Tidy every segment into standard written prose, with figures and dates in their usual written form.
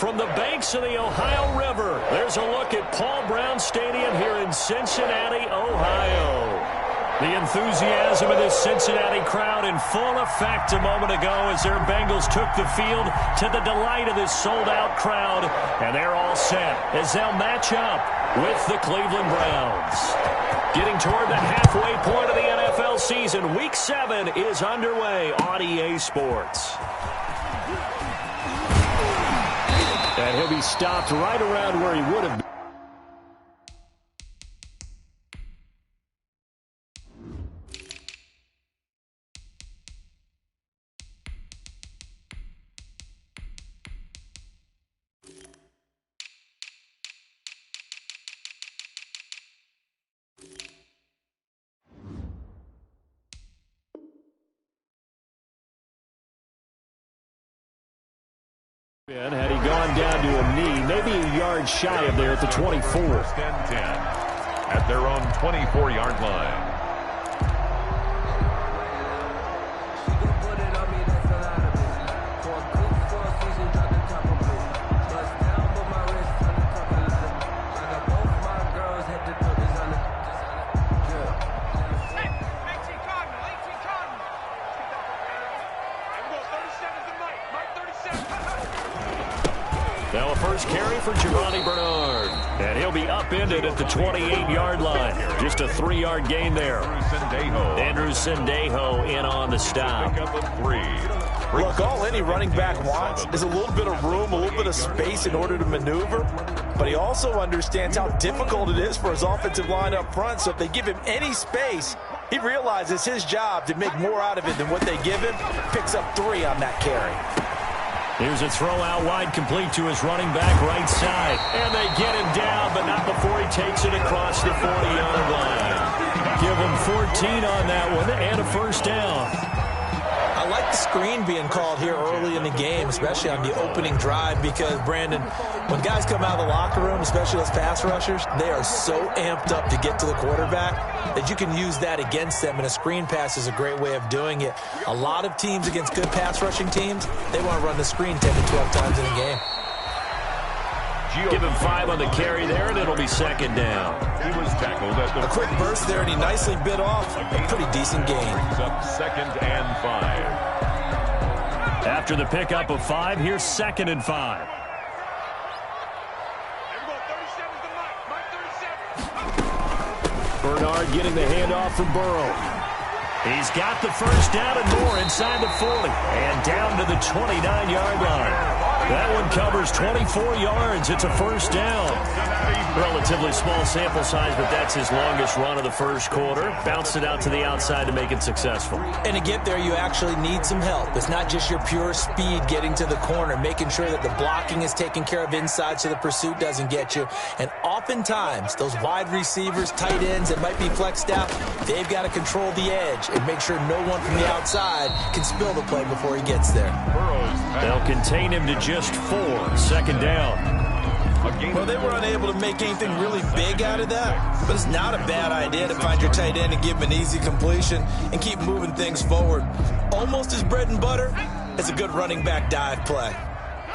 From the banks of the Ohio River, there's a look at Paul Brown Stadium here in Cincinnati, Ohio. The enthusiasm of this Cincinnati crowd in full effect a moment ago as their Bengals took the field to the delight of this sold-out crowd. And they're all set as they'll match up with the Cleveland Browns. Getting toward the halfway point of the NFL season, Week 7 is underway on EA Sports. And he'll be stopped right around where he would have been. Had he gone down to a knee, maybe a yard shy of there at the 24. First and 10 at their own 24-yard line. Now a first carry for Giovanni Bernard. And he'll be upended at the 28-yard line. Just a 3-yard gain there. Andrew Sendejo in on the stop. Look, all any running back wants is a little bit of room, a little bit of space in order to maneuver. But he also understands how difficult it is for his offensive line up front. So if they give him any space, he realizes his job to make more out of it than what they give him. Picks up 3 on that carry. Here's a throw out wide, complete to his running back right side. And they get him down, but not before he takes it across the 40-yard line. Give him 14 on that one and a first down. I like the screen being called here early in the game, especially on the opening drive, because, Brandon, when guys come out of the locker room, especially those pass rushers, they are so amped up to get to the quarterback that you can use that against them, and a screen pass is a great way of doing it. A lot of teams against good pass rushing teams, they want to run the screen 10 to 12 times in a game. Give him 5 on the carry there, and it'll be second down. He was tackled at the a quick burst there, and he nicely bit off a pretty decent gain. Up 2nd and 5. After the pickup of 5, here's 2nd and 5. Bernard getting the handoff from Burrow. He's got the first down and more inside the 40. And down to the 29-yard line. That one covers 24 yards. It's a first down. Relatively small sample size, but that's his longest run of the first quarter. Bounced it out to the outside to make it successful. And to get there, you actually need some help. It's not just your pure speed getting to the corner, making sure that the blocking is taken care of inside so the pursuit doesn't get you. And oftentimes, those wide receivers, tight ends that might be flexed out, they've got to control the edge and make sure no one from the outside can spill the play before he gets there. They'll contain him to just 4. Second down. Well, they were unable to make anything really big out of that, but it's not a bad idea to find your tight end and give him an easy completion and keep moving things forward. Almost as bread and butter as a good running back dive play.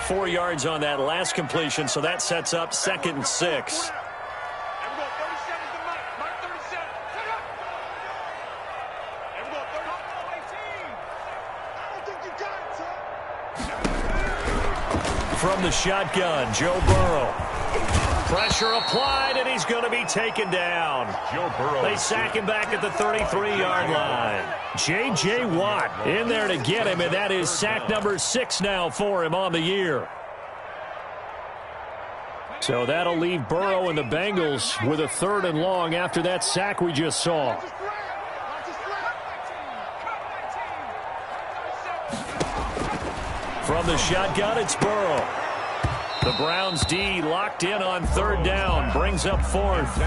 4 yards on that last completion, so that sets up 2nd and 6. From the shotgun, Joe Burrow. Pressure applied, and he's going to be taken down. Joe Burrow. They sack him back at the 33-yard line. J.J. Watt in there to get him, and that is sack number 6 now for him on the year. So that'll leave Burrow and the Bengals with a 3rd and long after that sack we just saw. From the shotgun, it's Burrow. The Browns D locked in on 3rd down. Brings up 4th.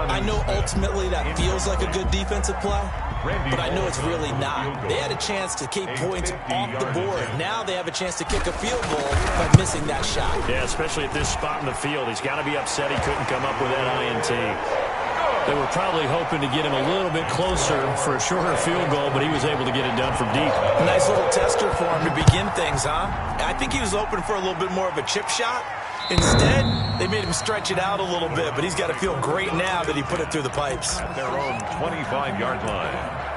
I know ultimately that feels like a good defensive play, but I know it's really not. They had a chance to keep points off the board. Now they have a chance to kick a field goal by missing that shot. Yeah, especially at this spot in the field. He's got to be upset he couldn't come up with that INT. They were probably hoping to get him a little bit closer for a shorter field goal, but he was able to get it done from deep. A nice little tester for him to begin things, huh? I think he was hoping for a little bit more of a chip shot. Instead, they made him stretch it out a little bit, but he's got to feel great now that he put it through the pipes. At their own 25-yard line.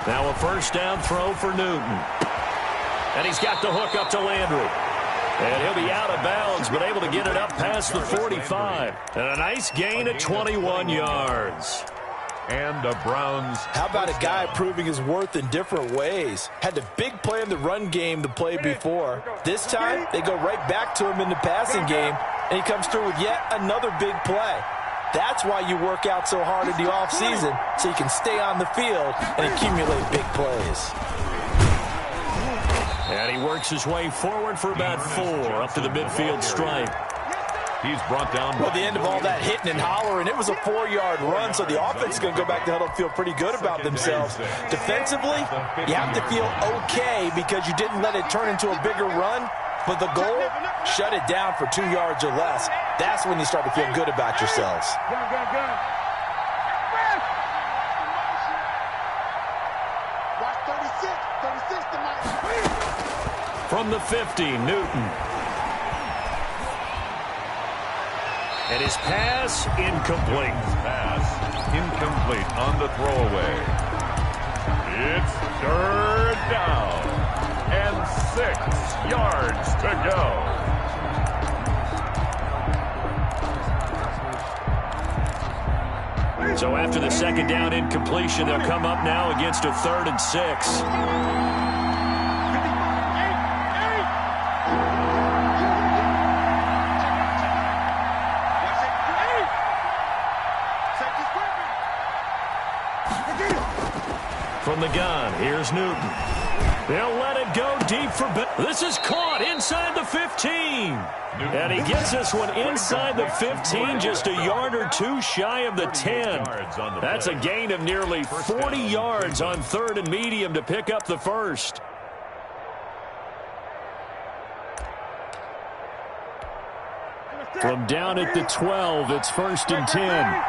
Now a first down throw for Newton. And he's got the hook up to Landry. And he'll be out of bounds, but able to get it up past the 45. And a nice gain at 21 yards. And the Browns. How about a guy proving his worth in different ways? Had the big play in the run game to play before. This time, they go right back to him in the passing game, and he comes through with yet another big play. That's why you work out so hard in the offseason, so you can stay on the field and accumulate big plays. And he works his way forward for about 4 up to the midfield stripe. He's brought down. Well, the end of all that hitting and hollering, it was a 4-yard run, so the offense is going to go back to huddle and feel pretty good about themselves. Defensively, you have to feel okay because you didn't let it turn into a bigger run, but the goal, shut it down for 2 yards or less. That's when you start to feel good about yourselves. From the 50, Newton. And his pass incomplete. Pass incomplete on the throwaway. It's third down and 6 yards to go. So after the second down incompletion, they'll come up now against a 3rd and 6. From the gun, here's Newton. They'll let it go deep for this is caught inside the 15. And he gets this one inside the 15, just a yard or 2 shy of the 10. That's a gain of nearly 40 yards on 3rd and medium to pick up the first. From down at the 12, it's 1st and 10.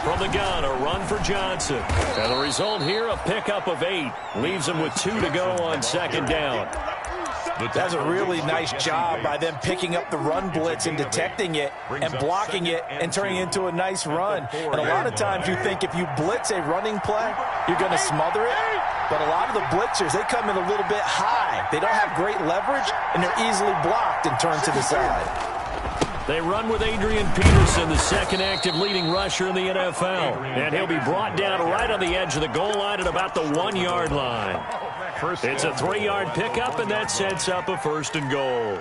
From the gun, a run for Johnson. And the result here, a pickup of 8. Leaves him with 2 to go on 2nd down. That's a really nice job by them picking up the run blitz and detecting it and blocking it and turning it into a nice run. And a lot of times you think if you blitz a running play, you're going to smother it. But a lot of the blitzers, they come in a little bit high. They don't have great leverage, and they're easily blocked and turned to the side. They run with Adrian Peterson, the second active leading rusher in the NFL. And he'll be brought down right on the edge of the goal line at about the 1-yard line. It's a 3-yard pickup, and that sets up a 1st and goal.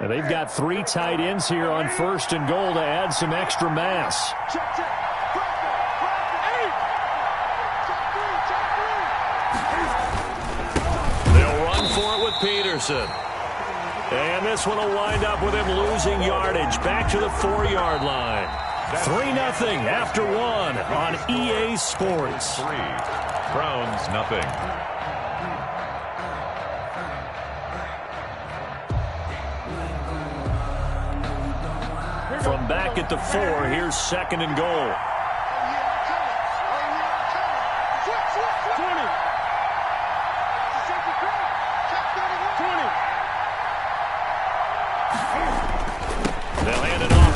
And they've got 3 tight ends here on 1st and goal to add some extra mass. They'll run for it with Peterson. And this one will wind up with him losing yardage back to the 4-yard line. 3-0 after 1 on EA Sports. 3. Browns nothing. From back at the 4, here's 2nd and goal.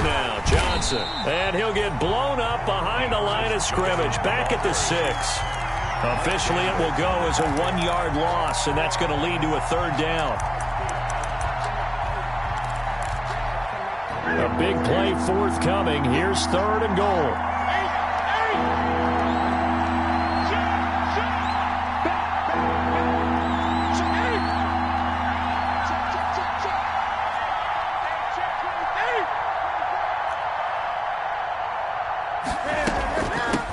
now. Johnson. And he'll get blown up behind the line of scrimmage. Back at the 6. Officially, it will go as a 1-yard loss, and that's going to lead to a 3rd down. A big play forthcoming. Here's 3rd and goal.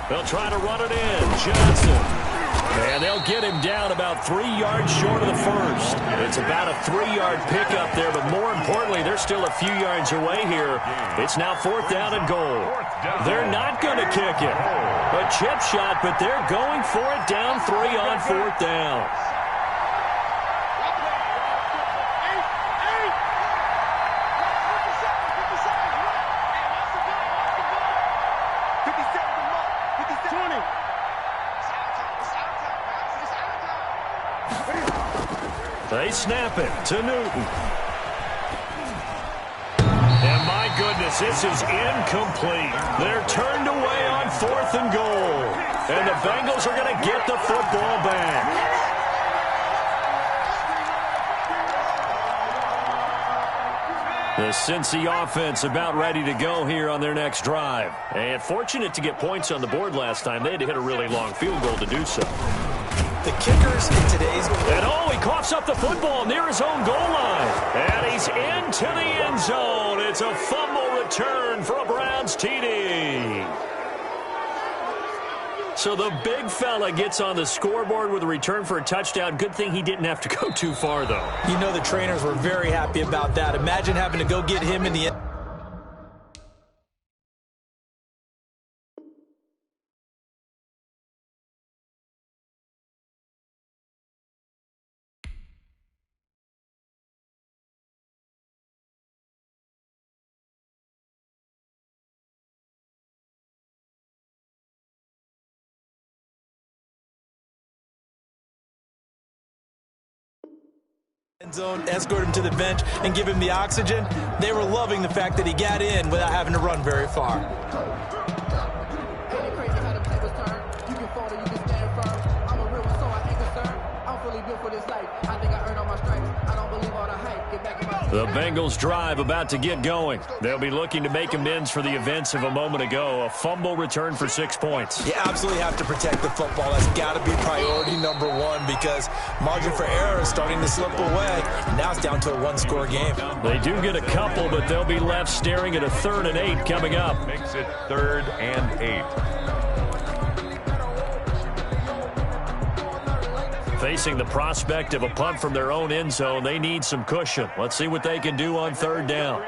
They'll try to run it in. Johnson. And they'll get him down about 3 yards short of the first. It's about a 3-yard pickup there, but more importantly, they're still a few yards away here. It's now 4th down and goal. They're not going to kick it. A chip shot, but they're going for it down 3 on 4th down. They snap it to Newton. And my goodness, this is incomplete. They're turned away on 4th and goal. And the Bengals are going to get the football back. The Cincy offense about ready to go here on their next drive. And fortunate to get points on the board last time. They had to hit a really long field goal to do so. The kickers in today's... And he coughs up the football near his own goal line. And he's into the end zone. It's a fumble return for a Browns TD. So the big fella gets on the scoreboard with a return for a touchdown. Good thing he didn't have to go too far, though. You know the trainers were very happy about that. Imagine having to go get him in the end. Zone, escort him to the bench, and give him the oxygen. They were loving the fact that he got in without having to run very far. The Bengals drive about to get going. They'll be looking to make amends for the events of a moment ago. A fumble return for 6 points. You absolutely have to protect the football. That's got to be priority number 1 because margin for error is starting to slip away. And now it's down to a 1-score game. They do get a couple, but they'll be left staring at a 3rd and 8 coming up. Makes it 3rd and 8. Facing the prospect of a punt from their own end zone, they need some cushion. Let's see what they can do on 3rd down.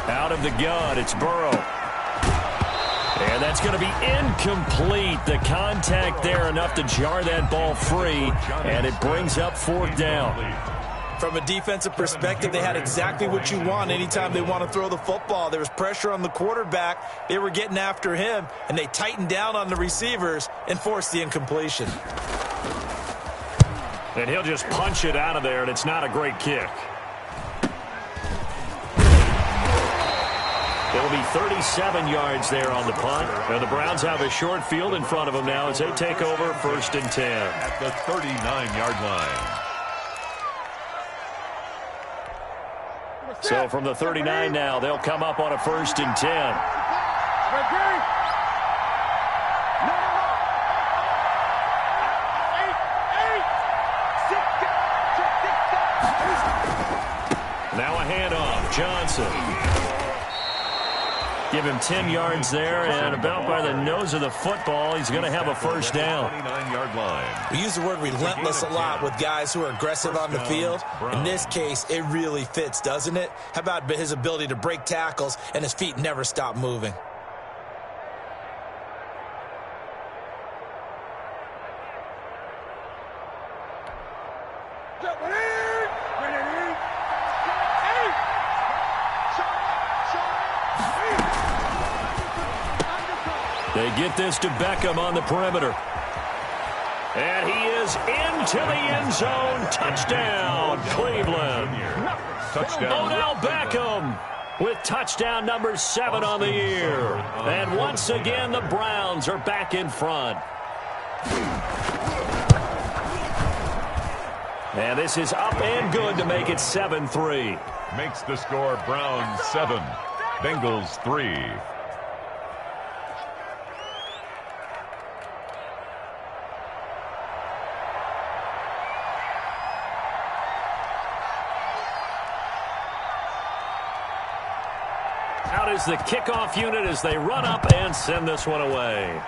Out of the gun, it's Burrow. And that's going to be incomplete. The contact there enough to jar that ball free, and it brings up 4th down. From a defensive perspective, they had exactly what you want anytime they want to throw the football. There was pressure on the quarterback. They were getting after him, and they tightened down on the receivers and forced the incompletion. And he'll just punch it out of there, and it's not a great kick. It'll be 37 yards there on the punt. And the Browns have a short field in front of them now as they take over 1st and 10. At the 39-yard line. So from the 39 now, they'll come up on a 1st and 10. Now a handoff. Johnson. Give him 10 yards there, and about by the nose of the football, he's going to have a 1st down. 29-yard line. We use the word relentless a lot with guys who are aggressive on the field. In this case, it really fits, doesn't it? How about his ability to break tackles and his feet never stop moving? They get this to Beckham on the perimeter. And he is into the end zone. Touchdown, Cleveland. Touchdown. Odell Beckham with touchdown number 7 on the year. And once again, the Browns are back in front. And this is up and good to make it 7-3. Makes the score Browns 7, Bengals 3. Out is the kickoff unit as they run up and send this one away.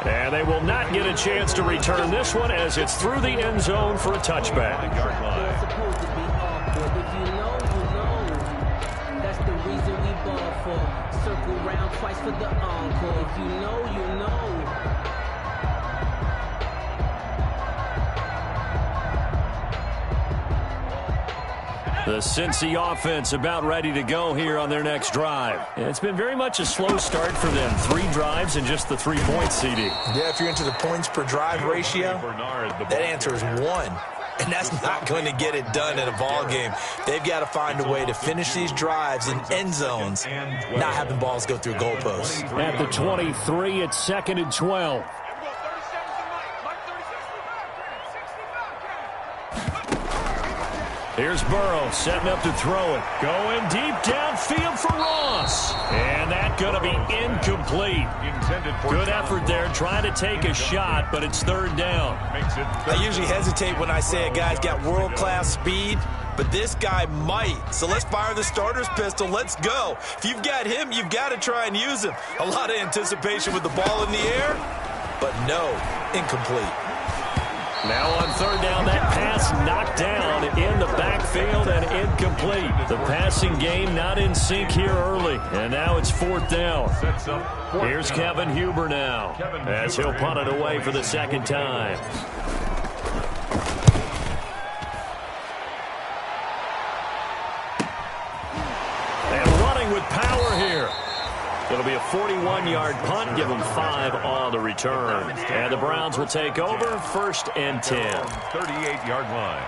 And they will not get a chance to return this one as it's through the end zone for a touchback. That's the reason we ball for. Circle round twice for the encore. If you know, you know. The Cincy offense about ready to go here on their next drive. It's been very much a slow start for them. 3 drives and just the 3 points, CD. Yeah, if you're into the points per drive ratio, that answer is 1. And that's not going to get it done in a ball game. They've got to find a way to finish these drives in end zones, not having balls go through goalposts. At the 23, it's 2nd and 12. Here's Burrow setting up to throw it. Going deep downfield for Ross. And that's going to be incomplete. Good effort there trying to take a shot, but it's 3rd down. I usually hesitate when I say a guy's got world-class speed, but this guy might. So let's fire the starter's pistol. Let's go. If you've got him, you've got to try and use him. A lot of anticipation with the ball in the air, but no, incomplete. Now on 3rd down, that pass knocked down in the backfield and incomplete. The passing game not in sync here early. And now it's 4th down. Here's Kevin Huber now as he'll punt it away for the 2nd time. And running with power here. It'll be a 41-yard punt, give them 5 on the return. And the Browns will take over, 1st and 10. 38-yard line.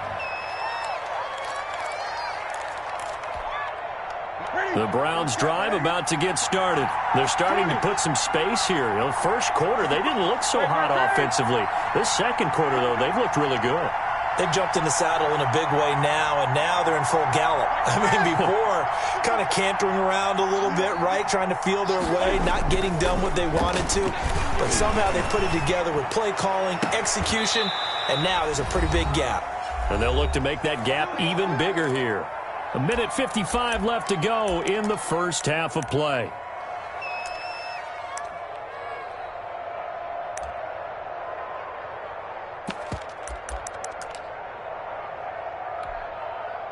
The Browns drive about to get started. They're starting to put some space here. You know, first quarter, they didn't look so hot offensively. This 2nd quarter, though, they've looked really good. They've jumped in the saddle in a big way now, and now they're in full gallop. I mean, before, kind of cantering around a little bit, right, trying to feel their way, not getting done what they wanted to. But somehow they put it together with play calling, execution, and now there's a pretty big gap. And they'll look to make that gap even bigger here. 1:55 left to go in the first half of play.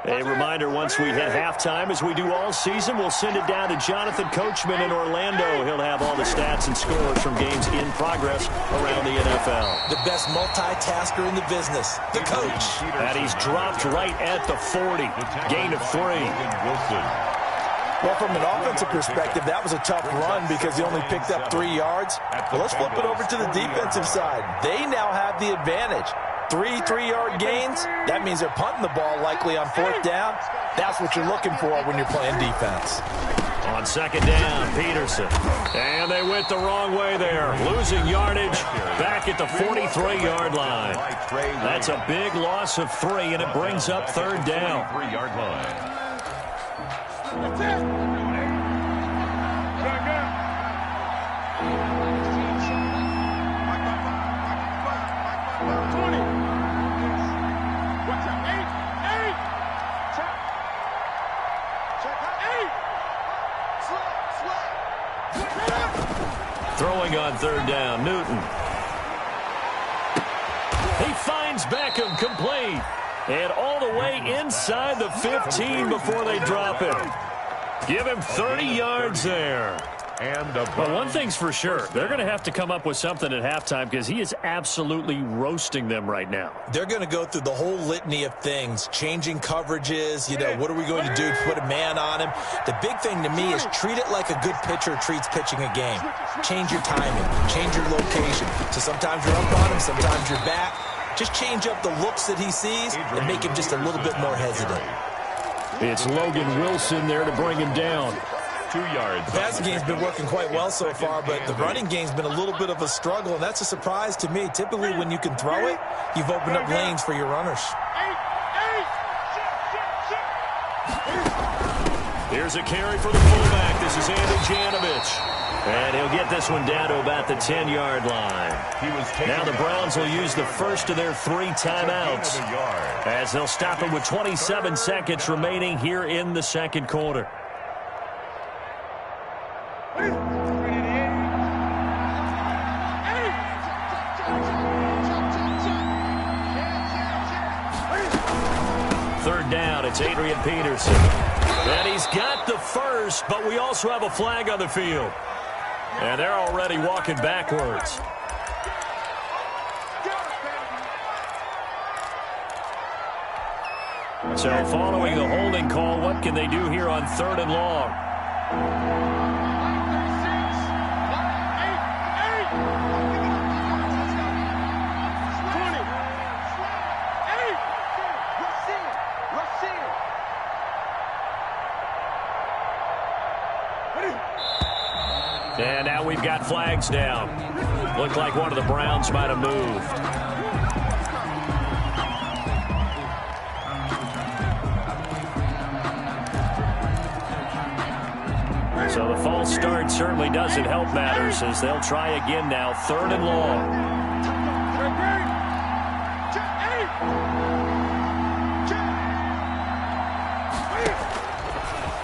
A reminder, once we hit halftime, as we do all season, we'll send it down to Jonathan Coachman in Orlando. He'll have all the stats and scores from games in progress around the NFL. The best multitasker in the business, the coach. And he's dropped right at the 40. Gain of 3. Well, from an offensive perspective, that was a tough run because he only picked up 3 yards. Well, let's flip it over to the defensive side. They now have the advantage. 3 3-yard gains, that means they're punting the ball likely on 4th down. That's what you're looking for when you're playing defense. On 2nd down, Peterson. And they went the wrong way there. Losing yardage back at the 43-yard line. That's a big loss of 3, and it brings up 3rd down. 3-yard line. Throwing on 3rd down, Newton. He finds Beckham complete. And all the way inside the 15 before they drop it. Give him 30 yards there. And but one thing's for sure, they're going to have to come up with something at halftime because he is absolutely roasting them right now. They're going to go through the whole litany of things, changing coverages, what are we going to do to put a man on him? The big thing to me is treat it like a good pitcher treats pitching a game. Change your timing, change your location. So sometimes you're up on him, sometimes you're back. Just change up the looks that he sees and make him just a little bit more hesitant. It's Logan Wilson there to bring him down. 2 yards. The passing game's been working quite well so far, but the running game's been a little bit of a struggle, and that's a surprise to me. Typically, when you can throw it, you've opened up lanes for your runners. Here's a carry for the fullback. This is Andy Janovich. And he'll get this one down to about the 10-yard line. Now the Browns will use the first of their 3 timeouts as they'll stop it with 27 seconds remaining here in the second quarter. Third down, it's Adrian Peterson. And he's got the first, but we also have a flag on the field. And they're already walking backwards. So following the holding call, what can they do here on 3rd and long? And now we've got flags down. Looked like one of the Browns might have moved. So the false start certainly doesn't help matters as they'll try again now, 3rd and long.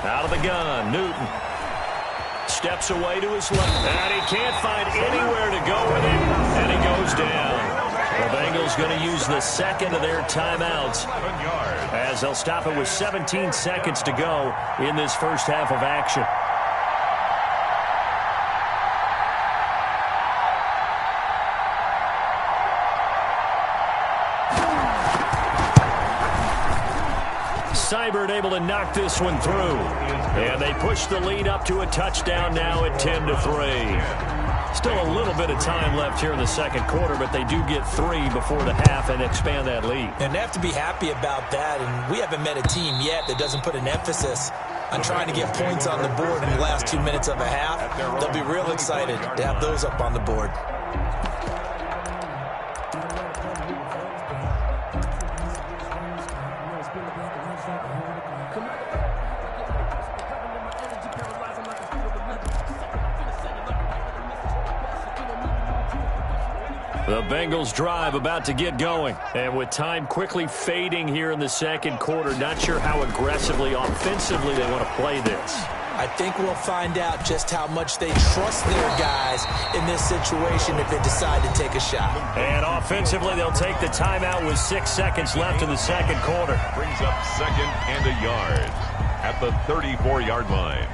Out of the gun, Newton. Steps away to his left, and he can't find anywhere to go with it, and he goes down. The Bengals going to use the second of their timeouts as they'll stop it with 17 seconds to go in this first half of action. Seibert able to knock this one through. And they push the lead up to a touchdown now at 10-3. Still a little bit of time left here in the second quarter, but they do get 3 before the half and expand that lead. And they have to be happy about that. And we haven't met a team yet that doesn't put an emphasis on trying to get points on the board in the last 2 minutes of a half. They'll be real excited to have those up on the board. The Bengals drive about to get going. And with time quickly fading here in the second quarter, not sure how aggressively, offensively they want to play this. I think we'll find out just how much they trust their guys in this situation if they decide to take a shot. And offensively, they'll take the timeout with 6 seconds left in the second quarter. Brings up 2nd and a yard at the 34-yard line.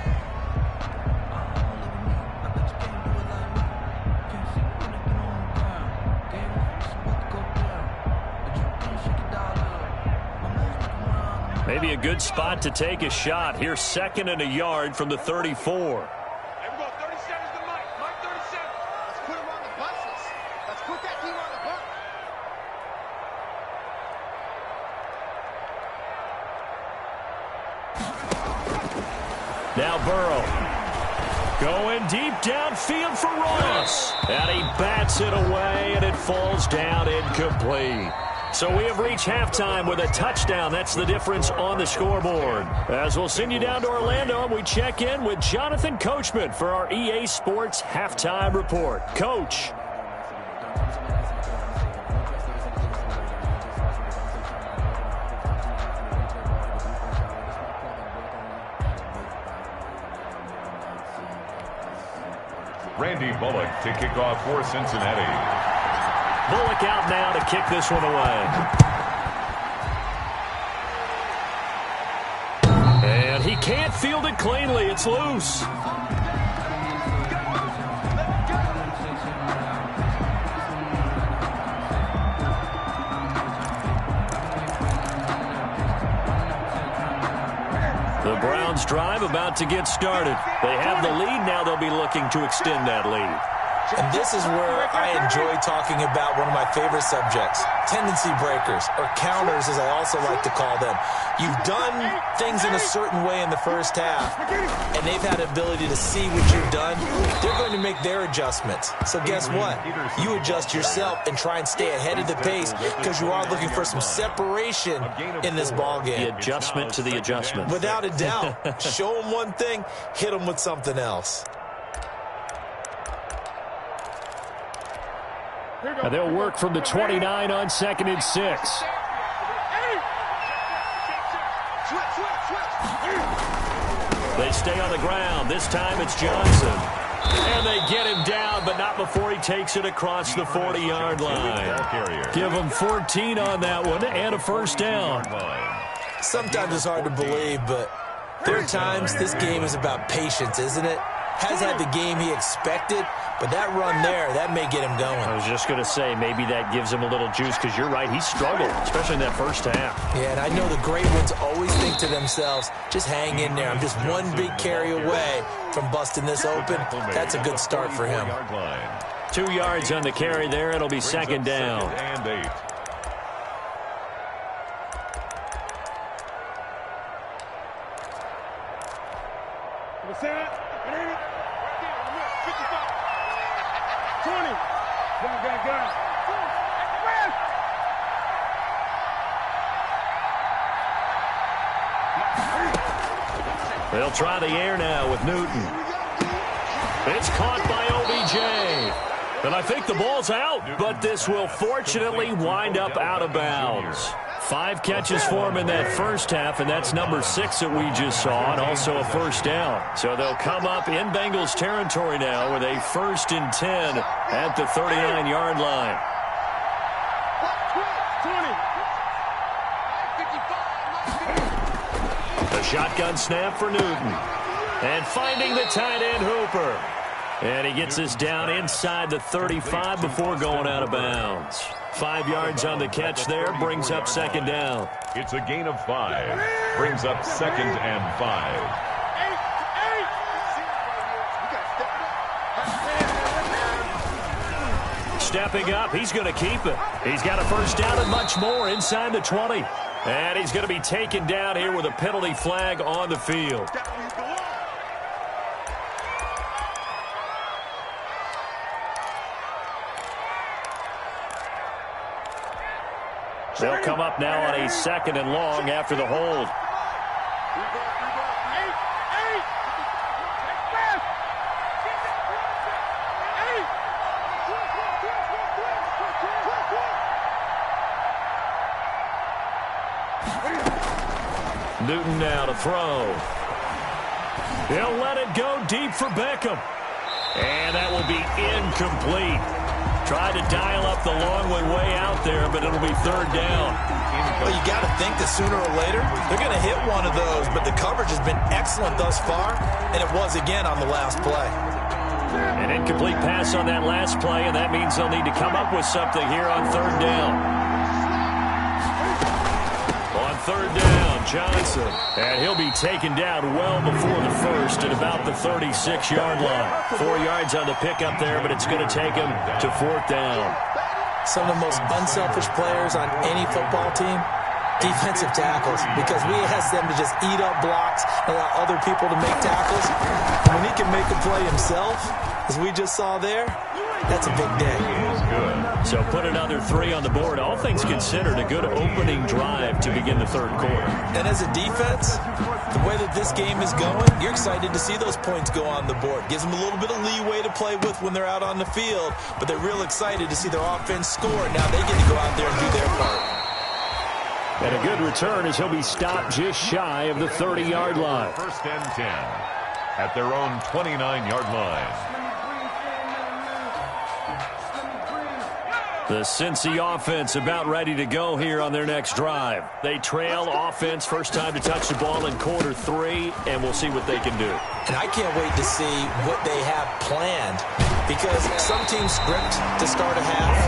Maybe a good spot to take a shot. Here's 2nd and a yard from the 34. Everyone, 37 is the mic. Mike 37. Let's put him on the buses. Let's put that team on the bus. Now Burrow. Going deep downfield for Ross. And he bats it away, and it falls down incomplete. So we have reached halftime with a touchdown. That's the difference on the scoreboard. As we'll send you down to Orlando, and we check in with Jonathan Coachman for our EA Sports Halftime Report. Coach. Randy Bullock to kick off for Cincinnati. Bullock out now to kick this one away. And he can't field it cleanly. It's loose. The Browns' drive about to get started. They have the lead. Now they'll be looking to extend that lead. And this is where I enjoy talking about one of my favorite subjects, tendency breakers, or counters as I also like to call them. You've done things in a certain way in the first half, and they've had the ability to see what you've done. They're going to make their adjustments. So guess what? You adjust yourself and try and stay ahead of the pace because you are looking for some separation in this ballgame. The adjustment to the adjustment. Without a doubt. Show them one thing, hit them with something else. Now they'll work from the 29 on 2nd and 6. They stay on the ground. This time it's Johnson. And they get him down, but not before he takes it across the 40-yard line. Give him 14 on that one and a first down. Sometimes it's hard to believe, but there are times this game is about patience, isn't it? Has had the game he expected, but that run there, that may get him going. I was just going to say, maybe that gives him a little juice because you're right, he struggled, especially in that first half. Yeah, and I know the great ones always think to themselves, just hang in there. I'm just one big carry away from busting this open. That's a good start for him. 2 yards on the carry there. It'll be second down. And 8. They'll try the air now with Newton. It's caught by OBJ. And I think the ball's out, but this will fortunately wind up out of bounds. 5 catches for him in that first half, and that's number 6 that we just saw, and also a first down. So they'll come up in Bengals territory now with a 1st and 10 at the 39-yard line. A shotgun snap for Newton. And finding the tight end, Hooper. And he gets us down inside the 35 before going out of bounds. 5 yards on the catch there, brings up second down. It's a gain of 5. Brings up 2nd and 5. Stepping up, he's going to keep it. He's got a first down and much more inside the 20. And he's going to be taken down here with a penalty flag on the field. They'll come up now on a 2nd and long after the hold. Newton now to throw. He'll let it go deep for Beckham. And that will be incomplete. Tried to dial up the long one way out there, but it'll be 3rd down. Well, you got to think that sooner or later, they're going to hit one of those, but the coverage has been excellent thus far, and it was again on the last play. An incomplete pass on that last play, and that means they'll need to come up with something here on 3rd down. On 3rd down, Johnson. And he'll be taken down well before the first at about the 36-yard line. 4 yards on the pickup there, but it's going to take him to 4th down. Some of the most unselfish players on any football team, defensive tackles, because we ask them to just eat up blocks and allow other people to make tackles. And when he can make a play himself, as we just saw there, that's a big day. So put another 3 on the board. All things considered, a good opening drive to begin the 3rd quarter. And as a defense, the way that this game is going, you're excited to see those points go on the board. Gives them a little bit of leeway to play with when they're out on the field, but they're real excited to see their offense score. Now they get to go out there and do their part. And a good return as he'll be stopped just shy of the 30-yard line. 1st and 10 at their own 29-yard line. The Cincy offense about ready to go here on their next drive. They trail offense, first time to touch the ball in quarter 3, and we'll see what they can do. And I can't wait to see what they have planned, because some teams script to start a half.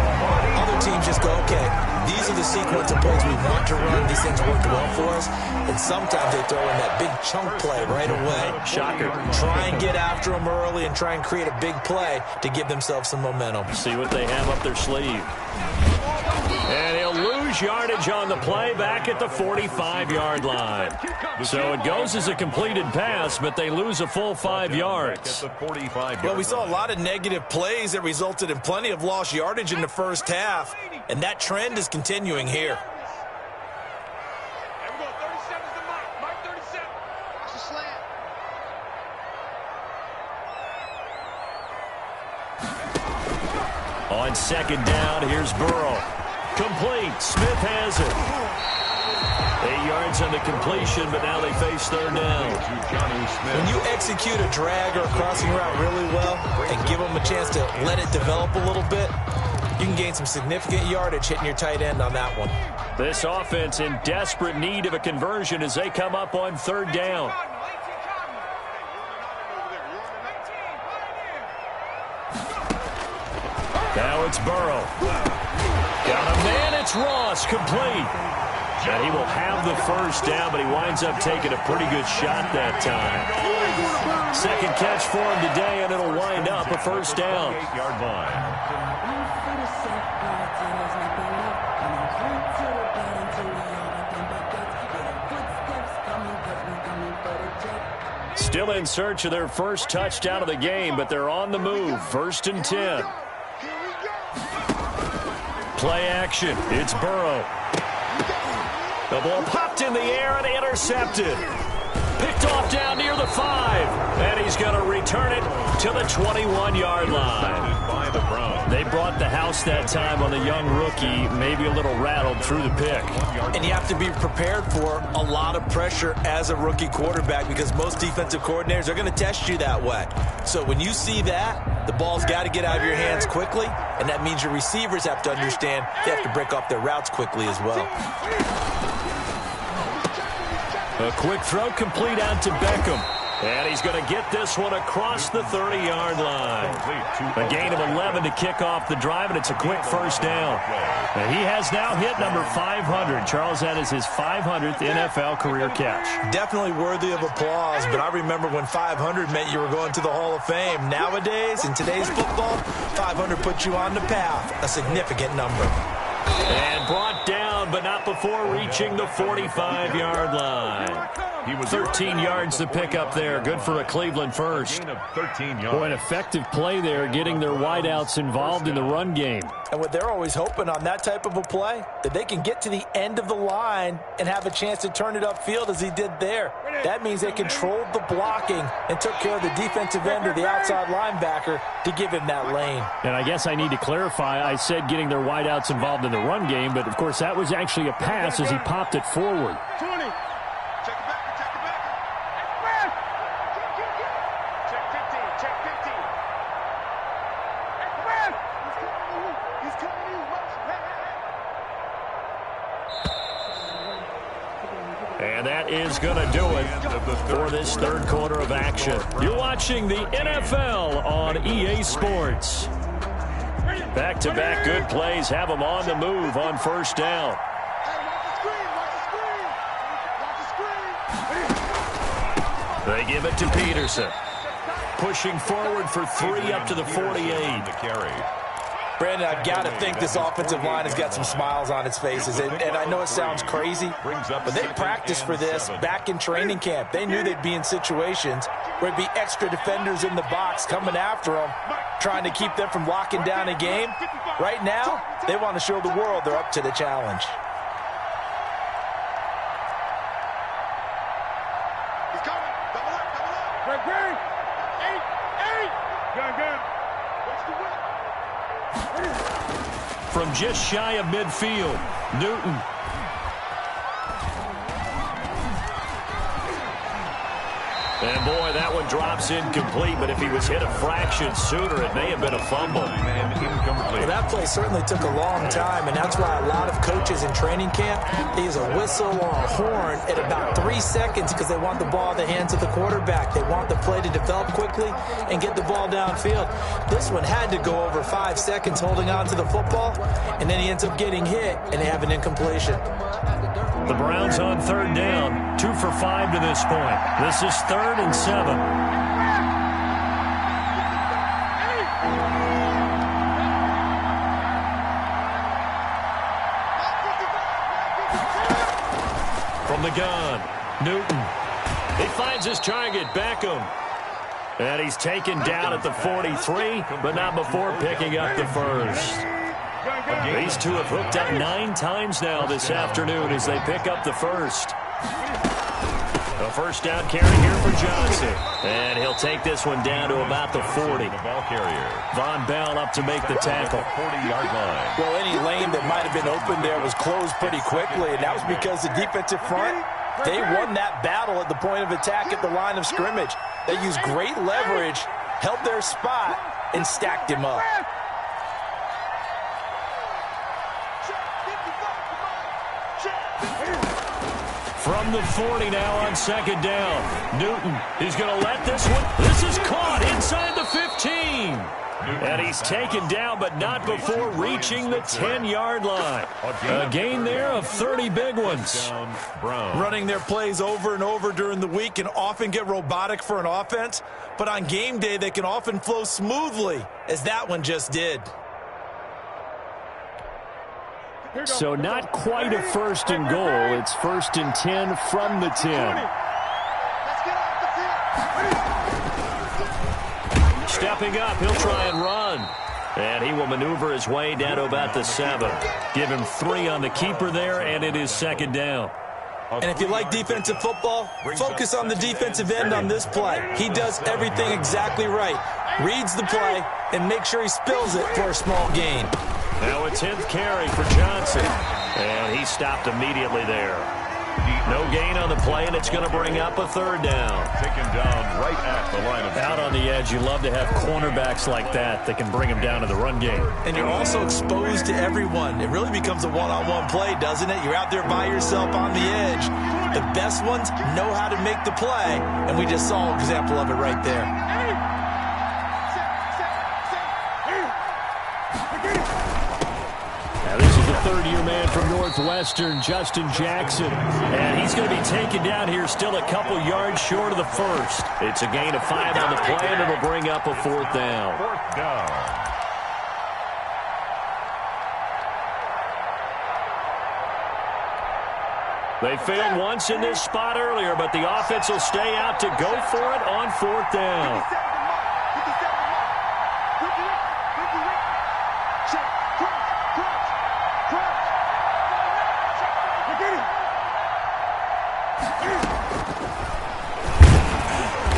Other teams just go, okay, these are the sequence of plays we want to run, these things work well for us. And sometimes they throw in that big chunk play right away. Shocker. Try and get after them early and try and create a big play to give themselves some momentum. See what they have up their sleeve. And he'll lose yardage on the play back at the 45-yard line. So it goes as a completed pass, but they lose a full 5 yards. Well, we saw a lot of negative plays that resulted in plenty of lost yardage in the first half, and that trend is continuing here. Here we go. 37 is the Mike. Mike 37. Watch the slant. On second down, here's Burrow. Complete. Smith has it. 8 yards on the completion, but now they face third down. When you execute a drag or a crossing route really well and give them a chance to let it develop a little bit, you can gain some significant yardage hitting your tight end on that one. This offense in desperate need of a conversion as they come up on third down. Now it's Burrow. Got a man, it's Ross, complete. And he will have the first down, but he winds up taking a pretty good shot that time. Second catch for him today, and it'll wind up a first down. 8-yard line. Still in search of their first touchdown of the game, but they're on the move. First and 10. Play action. It's Burrow. The ball popped in the air and intercepted. Picked off down near the 5. And he's going to return it to the 21-yard line. By the Browns. They brought the house that time on the young rookie, maybe a little rattled through the pick. And you have to be prepared for a lot of pressure as a rookie quarterback because most defensive coordinators are going to test you that way. So when you see that, the ball's got to get out of your hands quickly, and that means your receivers have to understand they have to break off their routes quickly as well. A quick throw complete out to Beckham. And he's going to get this one across the 30-yard line. A gain of 11 to kick off the drive, and it's a quick first down. And he has now hit number 500. Charles, that is his 500th NFL career catch. Definitely worthy of applause, but I remember when 500 meant you were going to the Hall of Fame. Nowadays, in today's football, 500 puts you on the path, a significant number. And brought down, but not before reaching the 45-yard line. 13 yards to pick up there. Good for a Cleveland first. Boy, an effective play there, getting their wideouts involved in the run game. And what they're always hoping on that type of a play, that they can get to the end of the line and have a chance to turn it upfield as he did there. That means they controlled the blocking and took care of the defensive end or the outside linebacker to give him that lane. And I guess I need to clarify, I said getting their wideouts involved in the run game, but of course that was actually a pass as he popped it forward. 20. Check the backer, check the backer. Check 15, check 15. Hey, come on. He's coming to you. And that is going to do it for this third quarter of action. You're watching the NFL on EA Sports. Back-to-back good plays have them on the move on first down. They give it to Peterson. Pushing forward for 3 up to the 48. Brandon, I've got to think this offensive line has got some smiles on its faces. And I know it sounds crazy, but they practiced for this back in training camp. They knew they'd be in situations where it'd be extra defenders in the box coming after them, trying to keep them from locking down a game. Right now, they want to show the world they're up to the challenge. He's coming. Double up, double up. Greg. 8. Good. What's the whip? From just shy of midfield, Newton. And, boy, that one drops incomplete, but if he was hit a fraction sooner, it may have been a fumble. And incomplete. Well, that play certainly took a long time, and that's why a lot of coaches in training camp, they use a whistle or a horn at about 3 seconds because they want the ball in the hands of the quarterback. They want the play to develop quickly and get the ball downfield. This one had to go over 5 seconds holding on to the football, and then he ends up getting hit, and they have an incompletion. The Browns on third down, 2 for 5 to this point. This is 3rd and 7. From the gun, Newton. He finds his target, Beckham. And he's taken down at the 43, but not before picking up the first. These two have hooked up 9 times now this afternoon as they pick up the first. A first down carry here for Johnson. And he'll take this one down to about the 40. The ball carrier. Von Bell up to make the tackle. 40-yard line. Well, any lane that might have been open there was closed pretty quickly, and that was because the defensive front, they won that battle at the point of attack at the line of scrimmage. They used great leverage, held their spot, and stacked him up. From the 40 now on second down. Newton, he's going to let this one. This is caught inside the 15. And he's taken down, but not before reaching the 10-yard line. A gain there of 30 big ones. Running their plays over and over during the week can often get robotic for an offense, but on game day they can often flow smoothly, as that one just did. So not quite a 1st and goal. It's 1st and 10 from the 10. Stepping up, he'll try and run. And he will maneuver his way down to about the 7. Give him 3 on the keeper there, and it is second down. And if you like defensive football, focus on the defensive end on this play. He does everything exactly right. Reads the play and makes sure he spills it for a small gain. Now a 10th carry for Johnson. And he stopped immediately there. No gain on the play, and it's going to bring up a 3rd down. Taken down right at the line of Out on the edge, you love to have cornerbacks like that can bring them down to the run game. And you're also exposed to everyone. It really becomes a one-on-one play, doesn't it? You're out there by yourself on the edge. The best ones know how to make the play, and we just saw an example of it right there. Now this is the 3rd-year man from Northwestern, Justin Jackson. And he's going to be taken down here still a couple yards short of the 1st. It's a gain of 5 on the play, and it'll bring up a 4th down. 4th down. They failed once in this spot earlier, but the offense will stay out to go for it on 4th down.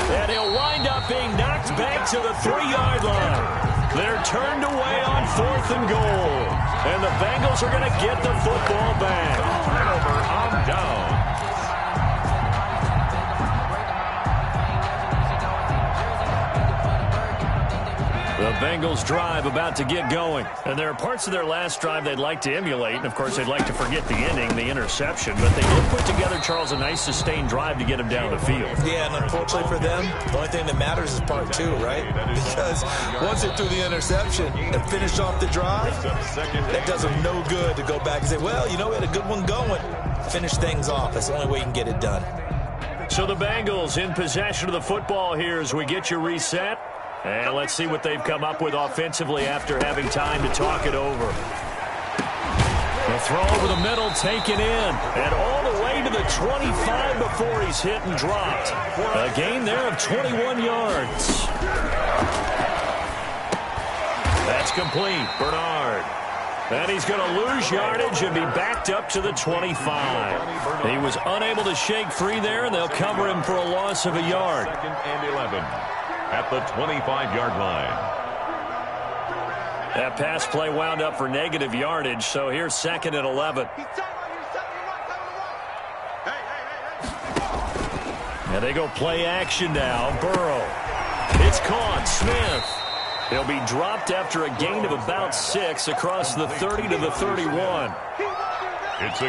And he'll wind up being knocked back to the 3-yard line. They're turned away on 4th and goal. And the Bengals are going to get the football back. Turnover on down. The Bengals drive about to get going. And there are parts of their last drive they'd like to emulate. And, of course, they'd like to forget the inning, the interception. But they did put together, Charles, a nice sustained drive to get him down the field. Yeah, and unfortunately for them, the only thing that matters is part 2, right? Because once they threw the interception and finished off the drive, that does them no good to go back and say, well, you know, we had a good one going. Finish things off. That's the only way you can get it done. So the Bengals in possession of the football here as we get you reset. And let's see what they've come up with offensively after having time to talk it over. The throw over the middle, taken in, and all the way to the 25 before he's hit and dropped. A gain there of 21 yards. That's complete. Bernard. And he's going to lose yardage and be backed up to the 25. He was unable to shake free there, and they'll cover him for a loss of a yard. 2nd and 11 at the 25-yard line. That pass play wound up for negative yardage, so here's 2nd and 11. And they go play action now. Burrow. It's caught. Smith. He'll be dropped after a gain of about 6 across the 30 to the 31.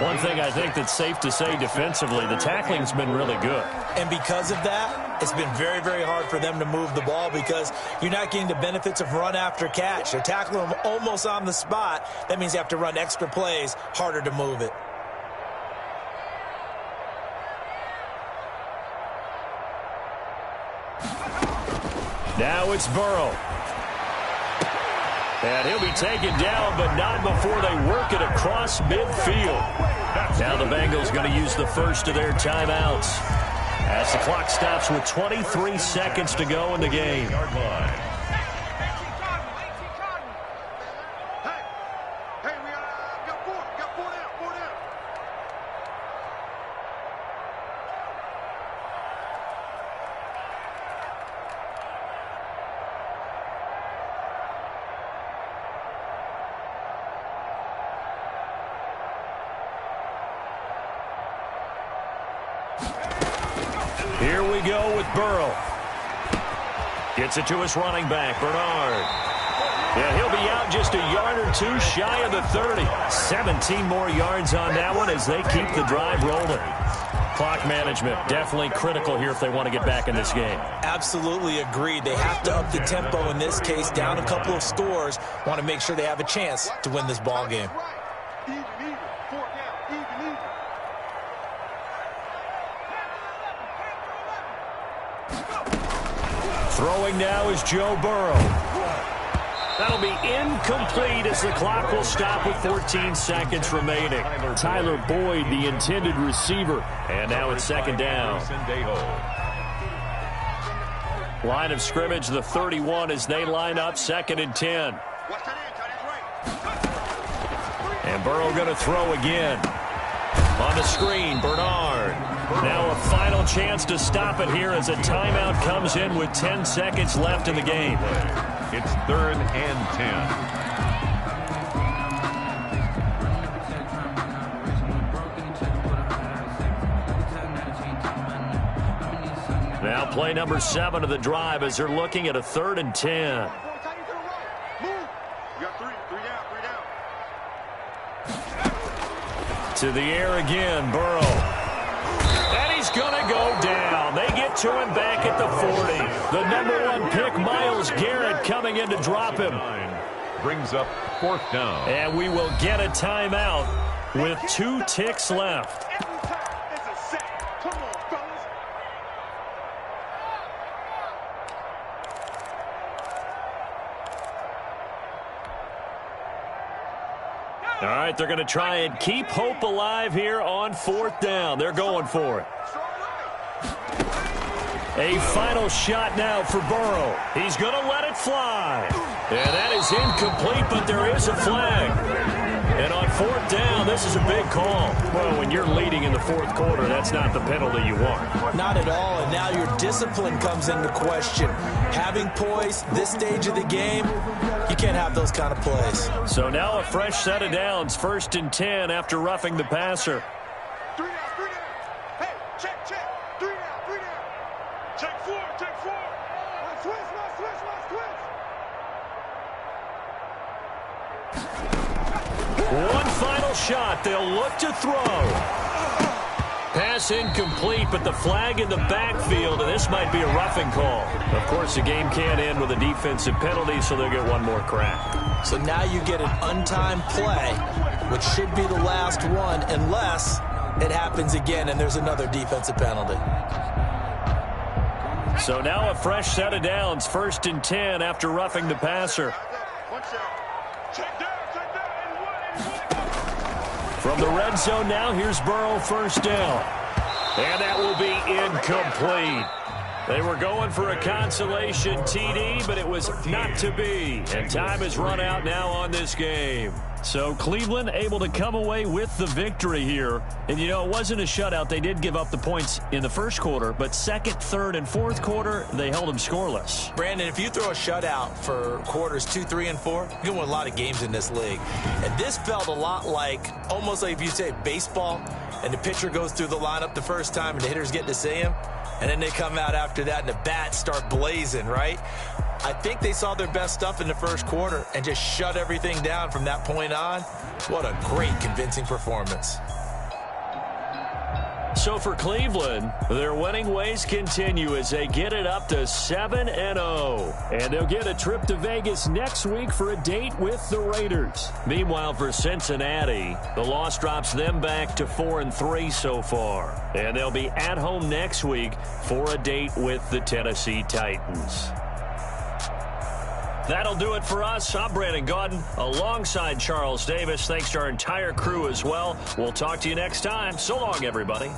One thing I think that's safe to say defensively, the tackling's been really good. And because of that, it's been very, very hard for them to move the ball because you're not getting the benefits of run after catch. They're tackling them almost on the spot. That means you have to run extra plays, harder to move it. Now it's Burrow. And he'll be taken down, but not before they work it across midfield. Now the Bengals going to use the first of their timeouts as the clock stops with 23 seconds to go in the game. Here we go with Burrow. Gets it to his running back, Bernard. Yeah, he'll be out just a yard or two shy of the 30. 17 more yards on that one as they keep the drive rolling. Clock management, definitely critical here if they want to get back in this game. Absolutely agreed. They have to up the tempo in this case, down a couple of scores. Want to make sure they have a chance to win this ball game. Throwing now is Joe Burrow. That'll be incomplete as the clock will stop with 14 seconds remaining. Tyler Boyd, the intended receiver. And now it's second down. Line of scrimmage, the 31 as they line up, 2nd and 10. And Burrow going to throw again. On the screen, Bernard. Now a final chance to stop it here as a timeout comes in with 10 seconds left in the game. It's 3rd and 10. Now play number 7 of the drive as they're looking at a 3rd and 10. To the air again, Burrow. And he's going to go down. They get to him back at the 40. The number 1 pick, Myles Garrett, coming in to drop him. Brings up 4th down. And we will get a timeout with 2 ticks left. All right, they're going to try and keep hope alive here on 4th down. They're going for it. A final shot now for Burrow. He's going to let it fly. And that is incomplete, but there is a flag. And on 4th down, this is a big call. Well, when you're leading in the 4th quarter, that's not the penalty you want. Not at all, and now your discipline comes into question. Having poise this stage of the game, you can't have those kind of plays. So now a fresh set of downs, 1st and 10 after roughing the passer. 3 down, 3 down. Hey, check. 3 down, 3 down. Check 4. Let's switch. One final shot. They'll look to throw. Pass incomplete, but the flag in the backfield, and this might be a roughing call. Of course, the game can't end with a defensive penalty, so they'll get one more crack. So now you get an untimed play, which should be the last one, unless it happens again and there's another defensive penalty. So now a fresh set of downs, 1st and 10 after roughing the passer. From the red zone now, here's Burrow, 1st down. And that will be incomplete. They were going for a consolation TD, but it was not to be. And time has run out now on this game. So Cleveland able to come away with the victory here. And, you know, it wasn't a shutout. They did give up the points in the 1st quarter, but 2nd, 3rd, and 4th quarter, they held them scoreless. Brandon, if you throw a shutout for quarters 2, 3, and 4, you can win a lot of games in this league. And this felt a lot like, almost like if you say baseball, and the pitcher goes through the lineup the first time and the hitters get to see him, and then they come out after that and the bats start blazing, right? I think they saw their best stuff in the first quarter and just shut everything down from that point on. What a great, convincing performance. So for Cleveland, their winning ways continue as they get it up to 7-0. And they'll get a trip to Vegas next week for a date with the Raiders. Meanwhile, for Cincinnati, the loss drops them back to 4-3 so far. And they'll be at home next week for a date with the Tennessee Titans. That'll do it for us. I'm Brandon Gaudin alongside Charles Davis. Thanks to our entire crew as well. We'll talk to you next time. So long, everybody.